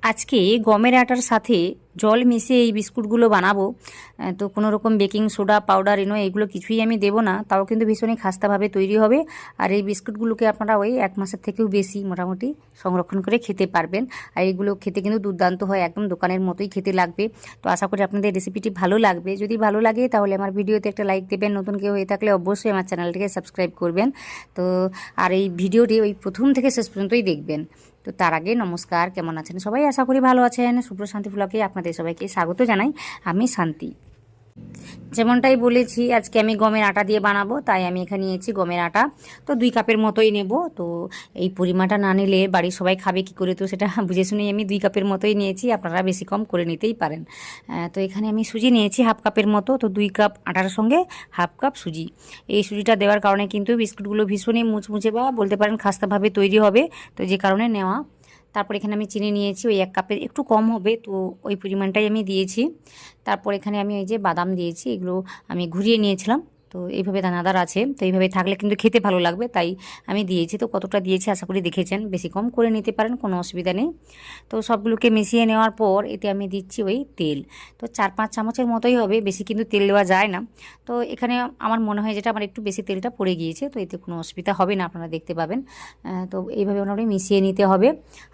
আজকে গমের আটার সাথে জল মিশিয়ে এই বিস্কুটগুলো বানাবো। তো কোনো রকম বেকিং সোডা পাউডার এগুলো কিছুই আমি দেবো না, তাও কিন্তু ভীষণই খাস্তাভাবে তৈরি হবে। আর এই বিস্কুটগুলোকে আপনারা ওই 1 মাসের থেকেও বেশি মোটামুটি সংরক্ষণ করে খেতে পারবেন। আর এইগুলো খেতে কিন্তু দুর্দান্ত হয়, একদম দোকানের মতোই খেতে লাগবে। তো আশা করি আপনাদের রেসিপিটি ভালো লাগবে। যদি ভালো লাগে তাহলে আমার ভিডিওতে একটা লাইক দেবেন, নতুন কেউ হয়ে থাকলে অবশ্যই আমার চ্যানেলটিকে সাবস্ক্রাইব করবেন। তো আর এই ভিডিওটি ওই প্রথম থেকে শেষ পর্যন্তই দেখবেন। তো তার আগে নমস্কার, কেমন আছেন সবাই? আশা করি ভালো আছেন। শুভ্র শান্তি ব্লগে আপনাদের সবাইকে স্বাগত জানাই। আমি শান্তি। যেমনটাই বলেছি, আজকে আমি গমের আটা দিয়ে বানাবো, তাই আমি এখানে নিয়েছি গমের আটা। তো 2 কাপের মতোই নেব। তো এই পরিমাণটা না নিলে বাড়ির সবাই খাবে কি করে, তো সেটা বুঝে শুনেই আমি 2 কাপের মতোই নিয়েছি। আপনারা বেশি কম করে নিতেই পারেন। তো এখানে আমি সুজি নিয়েছি 1/2 কাপের মতো। তো 2 কাপ আটার সঙ্গে 1/2 কাপ সুজি। এই সুজিটা দেওয়ার কারণে কিন্তু বিস্কুটগুলো ভীষণই মুচমুচে বা বলতে পারেন খাস্তাভাবে তৈরি হবে, তো যে কারণে নেওয়া। তারপর এখানে আমি চিনি নিয়েছি, ওই 1 কাপের একটু কম হবে, তো ওই পরিমাণটাই আমি দিয়েছি। তারপর এখানে আমি এই যে বাদাম দিয়েছি, এগুলো আমি ঘুরিয়ে নিয়েছিলাম। তো এইভাবে দানাদার আছে, তো এইভাবে থাকলে কিন্তু খেতে ভালো লাগবে, তাই আমি দিয়েছি। তো কতটা দিয়েছি আশা করি দেখেছেন, বেশি কম করে নিতে পারেন, কোনো অসুবিধা নেই। তো সবগুলোকে মিশিয়ে নেওয়ার পর এতে আমি দিচ্ছি ওই তেল। তো 4-5 চামচের মতোই হবে, বেশি কিন্তু তেল দেওয়া যায় না। তো এখানে আমার মনে হয় যেটা আমার একটু বেশি তেলটা পড়ে গিয়েছে, তো এতে কোনো অসুবিধা হবে না, আপনারা দেখতে পাবেন। তো এইভাবে মোটামুটি মিশিয়ে নিতে হবে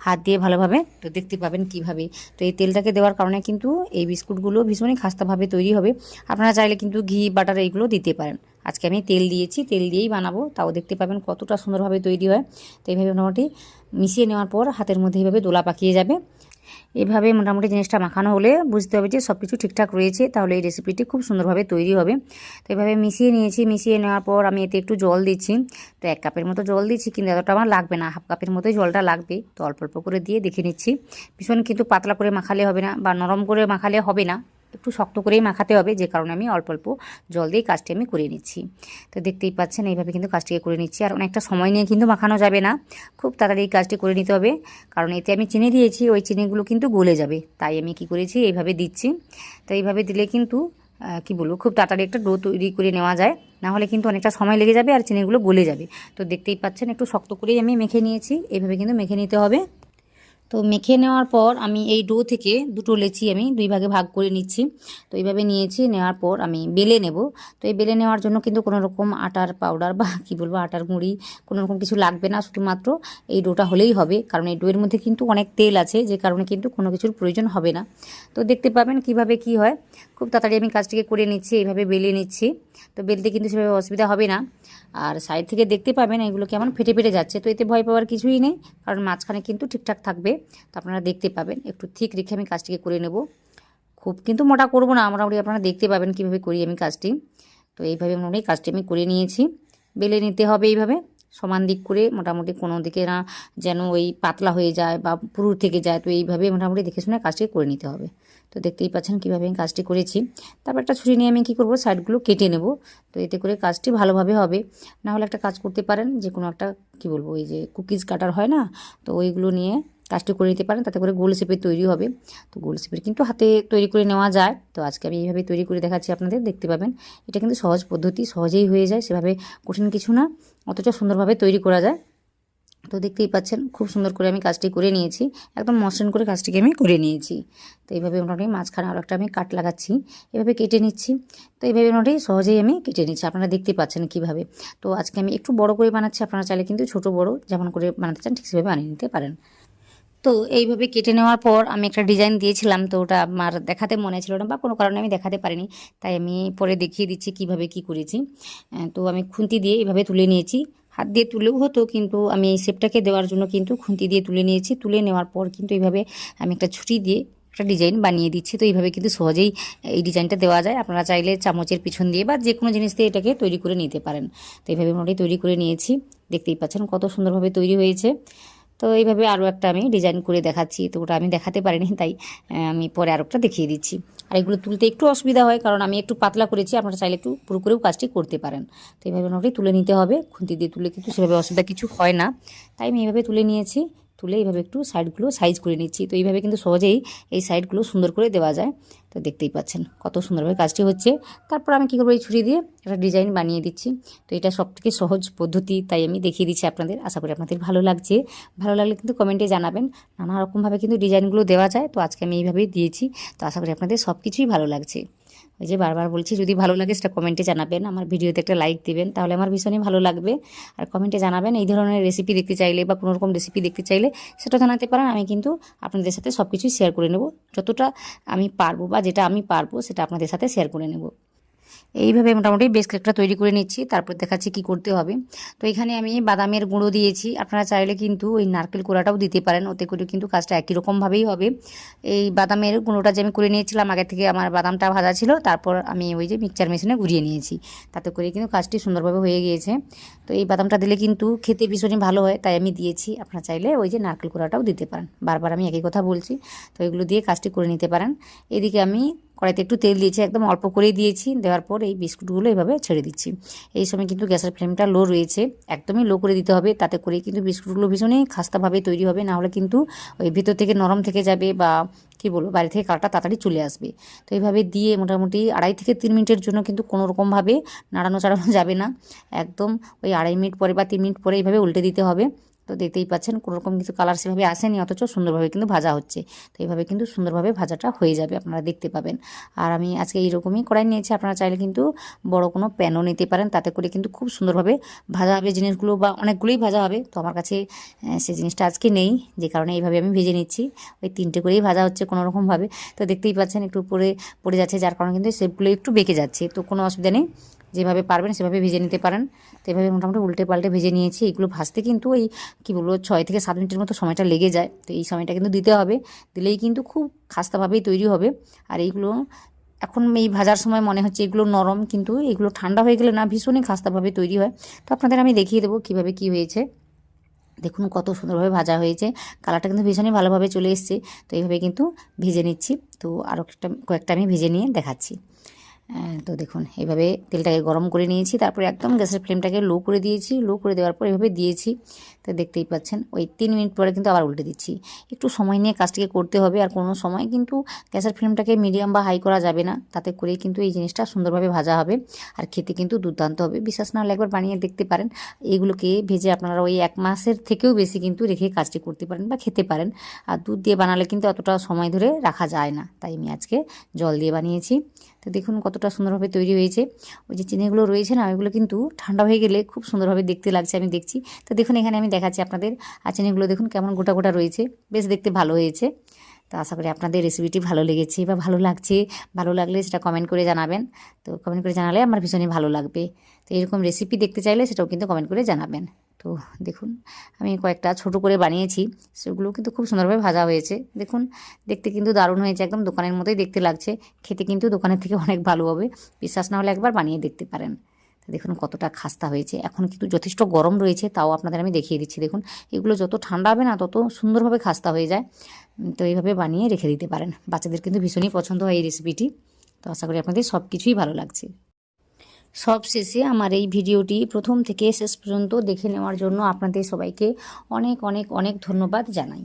হাত দিয়ে ভালোভাবে। তো দেখতে পাবেন কিভাবে। তো এই তেলটাকে দেওয়ার কারণে কিন্তু এই বিস্কুটগুলো ভীষণই খাস্তাভাবে তৈরি হবে। আপনারা চাইলে কিন্তু ঘি বাটার এইগুলো দিতে পারেন। আজকে আমি তেল দিয়েছি, তেল দিয়েই বানাবো, তাও দেখতে পাবেন কতটা সুন্দরভাবে তৈরি হয়। তো এইভাবে মোটামুটি মিশিয়ে নেওয়ার পর হাতের মধ্যে এইভাবে দোলা পাকিয়ে যাবে। এভাবে মোটামুটি জিনিসটা মাখানো হলে বুঝতে হবে যে সব কিছু ঠিকঠাক রয়েছে, তাহলে এই রেসিপিটি খুব সুন্দরভাবে তৈরি হবে। তো এভাবে মিশিয়ে নিয়েছি। মিশিয়ে নেওয়ার পর আমি এতে একটু জল দিচ্ছি। তো 1 কাপের মতো জল দিচ্ছি, কিন্তু এতটা আমার লাগবে না, 1/2 কাপের মতোই জলটা লাগবে। তো অল্প অল্প করে দিয়ে দেখে নিচ্ছি। ভীষণ কিন্তু পাতলা করে মাখালে হবে না, বা নরম করে মাখালে হবে না, একটু শক্ত করেই মাখাতে হবে, যে কারণে আমি অল্প অল্প জল দিয়ে কাজটি আমি করে নিচ্ছি। তো দেখতেই পাচ্ছেন এইভাবে কিন্তু কাজটিকে করে নিচ্ছি। আর অনেকটা সময় নিয়ে কিন্তু মাখানো যাবে না, খুব তাড়াতাড়ি এই কাজটি করে নিতে হবে, কারণ এতে আমি চিনি দিয়েছি, ওই চিনিগুলো কিন্তু গলে যাবে। তাই আমি কি করেছি, এইভাবে দিচ্ছি। তো এইভাবে দিলে কিন্তু কি বলবো, খুব তাড়াতাড়ি একটা ডো তৈরি করে নেওয়া যায়। না হলে কিন্তু অনেকটা সময় লেগে যাবে আর চিনিগুলো গলে যাবে। তো দেখতেই পাচ্ছেন একটু শক্ত করেই আমি মেখে নিয়েছি, এইভাবে কিন্তু মেখে নিতে হবে। তো মেখে নেওয়ার পর আমি এই ডো থেকে 2টো লেচি আমি 2 ভাগে ভাগ করে নিচ্ছি। তো এইভাবে নিয়েছি, নেওয়ার পর আমি বেলে নেব। তো এই বেলে নেওয়ার জন্য কিন্তু কোনো রকম আটার পাউডার বা কি বলবো আটার গুঁড়ি কোনো রকম কিছু লাগবে না, শুধুমাত্র এই ডোটা হলেই হবে, কারণ এই ডোয়ের মধ্যে কিন্তু অনেক তেল আছে, যে কারণে কিন্তু কোনো কিছুর প্রয়োজন হবে না। তো দেখতে পাবেন কিভাবে কি হয়। খুব তাড়াতাড়ি আমি কাজটিকে করে নিচ্ছি, এইভাবে বেলে নিচ্ছি। তো বেলতে কিন্তু সেভাবে অসুবিধা হবে না। আর সাইড থেকে দেখতে পাবেন এগুলো কেমন ফেটে ফেটে যাচ্ছে, তো এতে ভয় পাওয়ার কিছুই নেই, কারণ মাঝখানে কিন্তু ঠিকঠাক থাকবে। তো আপনারা দেখতে পাবেন, একটু ঠিক রেখে আমি কাজটিকে করে নেব। খুব কিন্তু মোটা করব না, মোটামুটি আপনারা দেখতে পাবেন কীভাবে করি আমি কাজটি। তো এইভাবে মোটামুটি কাজটি আমি করে নিয়েছি। বেলে নিতে হবে এইভাবে সমান দিক করে, মোটামুটি কোনো দিকে না যেন ওই পাতলা হয়ে যায় বা পুরু থেকে যায়। তো এইভাবে মোটামুটি দেখে শুনে কাজটি করে নিতে হবে। তো দেখতেই পাচ্ছেন কীভাবে আমি কাজটি করেছি। তারপর একটা ছুরি নিয়ে আমি কী করব, সাইডগুলো কেটে নেব। তো এতে করে কাজটি ভালোভাবে হবে। না হলে একটা কাজ করতে পারেন, যে কোনো একটা কি বলবো, ওই যে কুকিজ কাটার হয় না, তো ওইগুলো নিয়ে কাজটি করে নিতে পারেন, তাতে করে গোল শেপের তৈরি হবে। তো গোল শেপের কিন্তু হাতে তৈরি করে নেওয়া যায়। তো আজকে আমি এইভাবে তৈরি করে দেখাচ্ছি আপনাদের, দেখতে পাবেন। এটা কিন্তু সহজ পদ্ধতি, সহজেই হয়ে যায়, সেভাবে কঠিন কিছু না, অথচ সুন্দরভাবে তৈরি করা যায়। তো দেখতেই পাচ্ছেন খুব সুন্দর করে আমি কাজটি করে নিয়েছি, একদম মসৃণ করে কাজটিকে আমি করে নিয়েছি। তো এইভাবে মোটামুটি মাঝখানে আরও একটা আমি কাট লাগাচ্ছি, এভাবে কেটে নিচ্ছি। তো এইভাবে মোটামুটি সহজেই আমি কেটে নিচ্ছি, আপনারা দেখতে পাচ্ছেন কীভাবে। তো আজকে আমি একটু বড় করে বানাচ্ছি, আপনারা চাইলে কিন্তু ছোট বড় যেমন করে বানাতে চান ঠিক সেভাবে বানিয়ে নিতে পারেন। তো এইভাবে কেটে নেওয়ার পর আমি একটা ডিজাইন দিয়েছিলাম, তো ওটা আমার দেখাতে মনে ছিল না, বা কোনো কারণে আমি দেখাতে পারিনি, তাই আমি পরে দেখিয়ে দিচ্ছি কিভাবে কি করেছি। তো আমি খুন্তি দিয়ে এইভাবে তুলে নিয়েছি, হাত দিয়ে তুলেও হতো, কিন্তু আমি এই শেপটাকে দেওয়ার জন্য কিন্তু খুন্তি দিয়ে তুলে নিয়েছি। তুলে নেওয়ার পর কিন্তু এইভাবে আমি একটা ছুরি দিয়ে একটা ডিজাইন বানিয়ে দিচ্ছি। তো এইভাবে কিন্তু সহজেই এই ডিজাইনটা দেওয়া যায়। আপনারা চাইলে চামচের পিছন দিয়ে বা যে কোনো জিনিস দিয়ে এটাকে তৈরি করে নিতে পারেন। তো এইভাবে মোটামুটি তৈরি করে নিয়েছি, দেখতেই পাচ্ছেন কত সুন্দরভাবে তৈরি হয়েছে। তো এইভাবে আরও একটা আমি ডিজাইন করে দেখাচ্ছি, তো ওটা আমি দেখাতে পারিনি, তাই আমি পরে আরও একটা দেখিয়ে দিচ্ছি। আর এগুলো তুলতে একটু অসুবিধা হয়, কারণ আমি একটু পাতলা করেছি, আপনারা চাইলে একটু পুরো করেও কাজটি করতে পারেন। তো এইভাবে মোটামুটি তুলে নিতে হবে, খুন্তি দিয়ে তুলে কিন্তু সেভাবে অসুবিধা কিছু হয় না, তাই আমি এইভাবে তুলে নিয়েছি। তুলে এইভাবে একটু সাইডগুলো সাইজ করে নিচ্ছি। তো এইভাবে কিন্তু সহজেই এই সাইডগুলো সুন্দর করে দেওয়া যায়। তো দেখতেই পাচ্ছেন কত সুন্দরভাবে কাজটি হচ্ছে। তারপর আমি কী করবো, এই ছুরি দিয়ে একটা ডিজাইন বানিয়ে দিচ্ছি। তো এটা সবথেকে সহজ পদ্ধতি, তাই আমি দেখিয়ে দিচ্ছি আপনাদের। আশা করি আপনাদের ভালো লাগছে। ভালো লাগলে কিন্তু কমেন্টে জানাবেন। নানা রকমভাবে কিন্তু ডিজাইনগুলো দেওয়া যায়। তো আজকে আমি এইভাবেই দিয়েছি। তো আশা করি আপনাদের সব কিছুই ভালো লাগছে। ওই যে বারবার বলছি, যদি ভালো লাগে সেটা কমেন্টে জানাবেন, আমার ভিডিওতে একটা লাইক দিবেন, তাহলে আমার ভীষণই ভালো লাগবে। আর কমেন্টে জানাবেন এই ধরনের রেসিপি দেখতে চাইলে বা কোনো রকম রেসিপি দেখতে চাইলে সেটা জানাতে পারেন। আমি কিন্তু আপনাদের সাথে সব কিছুই শেয়ার করে নেব, যতটা আমি পারবো বা যেটা আমি পারবো সেটা আপনাদের সাথে শেয়ার করে নেব। এইভাবে মোটামুটি বেশ কয়েকটা তৈরি করে নিচ্ছি, তারপর দেখাচ্ছি কি করতে হবে। তো এখানে আমি বাদামের গুঁড়ো দিয়েছি, আপনারা চাইলে কিন্তু ওই নারকেল কোড়াটাও দিতে পারেন, ওতে করে কিন্তু কাজটা একই রকমভাবেই হবে। এই বাদামের গুঁড়োটা যে আমি করে নিয়েছিলাম আগে থেকে, আমার বাদামটা ভাজা ছিল, তারপর আমি ওই যে মিক্সচার মেশিনে ঘুরিয়ে নিয়েছি, তাতে করে কিন্তু কাজটি সুন্দরভাবে হয়ে গিয়েছে। তো এই বাদামটা দিলে কিন্তু খেতে ভীষণই ভালো হয়, তাই আমি দিয়েছি। আপনারা চাইলে ওই যে নারকেল কোড়াটাও দিতে পারেন, বারবার আমি একই কথা বলছি। তো এগুলো দিয়ে কাজটি করে নিতে পারেন। এদিকে আমি কড়াইতে একটু তেল দিয়েছি, একদম অল্প করেই দিয়েছি। দেওয়ার পর এই বিস্কুটগুলো এইভাবে ছেড়ে দিচ্ছি। এই সময় কিন্তু গ্যাসের ফ্লেমটা লো রয়েছে, একদমই লো করে দিতে হবে, তাতে করে কিন্তু বিস্কুটগুলো ভীষণই খাস্তাভাবে তৈরি হবে। না হলে কিন্তু ওই ভিতর থেকে নরম থেকে যাবে বা কী বলবো, বাইরে থেকে কালারটা তাড়াতাড়ি চলে আসবে। তো এইভাবে দিয়ে মোটামুটি 2.5 থেকে 3 মিনিটের জন্য কিন্তু কোনো রকমভাবে নাড়ানো চাড়ানো যাবে না। একদম ওই 2.5 মিনিট পরে বা 3 মিনিট পরে এইভাবে উল্টে দিতে হবে। তো দেখতেই পাচ্ছেন কোনো রকম কিছু কালার সেভাবে আসেনি, অথচ সুন্দরভাবে কিন্তু ভাজা হচ্ছে। তো এইভাবে কিন্তু সুন্দরভাবে ভাজাটা হয়ে যাবে, আপনারা দেখতে পাবেন। আর আমি আজকে এইরকমই কড়াই নিয়েছি, আপনারা চাইলে কিন্তু বড় কোনো প্যানও নিতে পারেন, তাতে করে কিন্তু খুব সুন্দরভাবে ভাজা হবে জিনিসগুলো, বা অনেকগুলোই ভাজা হবে। তো আমার কাছে সেই জিনিসটা আজকে নেই, যে কারণে এইভাবে আমি ভেজে নিচ্ছি। ওই 3টে করেই ভাজা হচ্ছে কোনো রকমভাবে। তো দেখতেই পাচ্ছেন একটু উপরে পড়ে যাচ্ছে, যার কারণে কিন্তু শেপগুলো একটু বেঁকে যাচ্ছে। তো কোনো অসুবিধা নেই, যেভাবে পারবেন সেভাবে ভেজে নিতে পারেন। তো এভাবে মোটামুটি উল্টে পাল্টে ভেজে নিয়েছি। এগুলো ভাজতে কিন্তু ওই কী বলবো 6 থেকে 7 মিনিটের মতো সময়টা লেগে যায়। তো এই সময়টা কিন্তু দিতে হবে, দিলেই কিন্তু খুব খাস্তাভাবেই তৈরি হবে। আর এইগুলো এখন এই ভাজার সময় মনে হচ্ছে এগুলো নরম, কিন্তু এগুলো ঠান্ডা হয়ে গেলে না ভীষণই খাস্তাভাবে তৈরি হয়। তো আপনাদের আমি দেখিয়ে দেবো কীভাবে কী হয়েছে। দেখুন কত সুন্দরভাবে ভাজা হয়েছে, কালারটা কিন্তু ভীষণই ভালোভাবে চলে এসছে। তো এইভাবে কিন্তু ভেজে নিচ্ছি। তো আরও কয়েকটা আমি ভেজে নিয়ে দেখাচ্ছি। তো দেখুন এইভাবে তেলটাকে গরম করে নিয়েছি, তারপরে একদম গ্যাসের ফ্লেমটাকে লো করে দিয়েছি। লো করে দেওয়ার পর এভাবে দিয়েছি। তো দেখতেই পাচ্ছেন ওই 3 মিনিট পরে কিন্তু আবার উল্টে দিচ্ছি। একটু সময় নিয়ে কাজটিকে করতে হবে, আর কোনো সময় কিন্তু গ্যাসের ফ্লেমটাকে মিডিয়াম বা হাই করা যাবে না, তাতে করেই কিন্তু এই জিনিসটা সুন্দরভাবে ভাজা হবে। আর খেতে কিন্তু দুর্দান্ত হবে। বিশ্বাস না হলে একবার বানিয়ে দেখতে পারেন। এইগুলোকে ভেজে আপনারা ওই 1 মাসের থেকেও বেশি কিন্তু রেখে কাজটি করতে পারেন বা খেতে পারেন। আর দুধ দিয়ে বানালে কিন্তু অতটা সময় ধরে রাখা যায় না, তাই আমি আজকে জল দিয়ে বানিয়েছি। তো দেখুন কতটা সুন্দরভাবে তৈরি হয়েছে। ওই যে চিনিগুলো রয়েছে না, ওইগুলো কিন্তু ঠান্ডা হয়ে গেলে খুব সুন্দরভাবে দেখতে লাগছে, আমি দেখছি। তো দেখুন এখানে আমি দেখাচ্ছি আপনাদের। আর চিনিগুলো দেখুন কেমন গোটা গোটা রয়েছে, বেশ দেখতে ভালো হয়েছে। তো আশা করি আপনাদের রেসিপিটি ভালো লেগেছে বা ভালো লাগছে। ভালো লাগলে সেটা কমেন্ট করে জানাবেন। তো কমেন্ট করে জানালে আমার ভীষণই ভালো লাগবে। তো এরকম রেসিপি দেখতে চাইলে সেটাও কিন্তু কমেন্ট করে জানাবেন। তো দেখুন আমি কয়েকটা ছোট করে বানিয়েছি, সেগুলো কিন্তু খুব সুন্দরভাবে ভাজা হয়েছে। দেখুন দেখতে কিন্তু দারুণ হয়েছে, একদম দোকানের মতোই দেখতে লাগছে। খেতে কিন্তু দোকানের থেকে অনেক ভালো হবে। বিশ্বাস না হলে একবার বানিয়ে দেখতে পারেন। দেখুন কতটা খাস্তা হয়েছে। এখন কিন্তু যথেষ্ট গরম রয়েছে, তাও আপনাদের আমি দেখিয়ে দিচ্ছি। দেখুন এগুলো যত ঠান্ডা হবে না তত সুন্দরভাবে খাস্তা হয়ে যায়। তো এইভাবে বানিয়ে রেখে দিতে পারেন, বাচ্চাদের কিন্তু ভীষণই পছন্দ হয় এই রেসিপিটি। তো আশা করি আপনাদের সব কিছুই ভালো লাগছে। সব শেষে আমার এই ভিডিওটি প্রথম থেকে শেষ পর্যন্ত দেখে নেওয়ার জন্য আপনাদের সবাইকে অনেক অনেক অনেক ধন্যবাদ জানাই।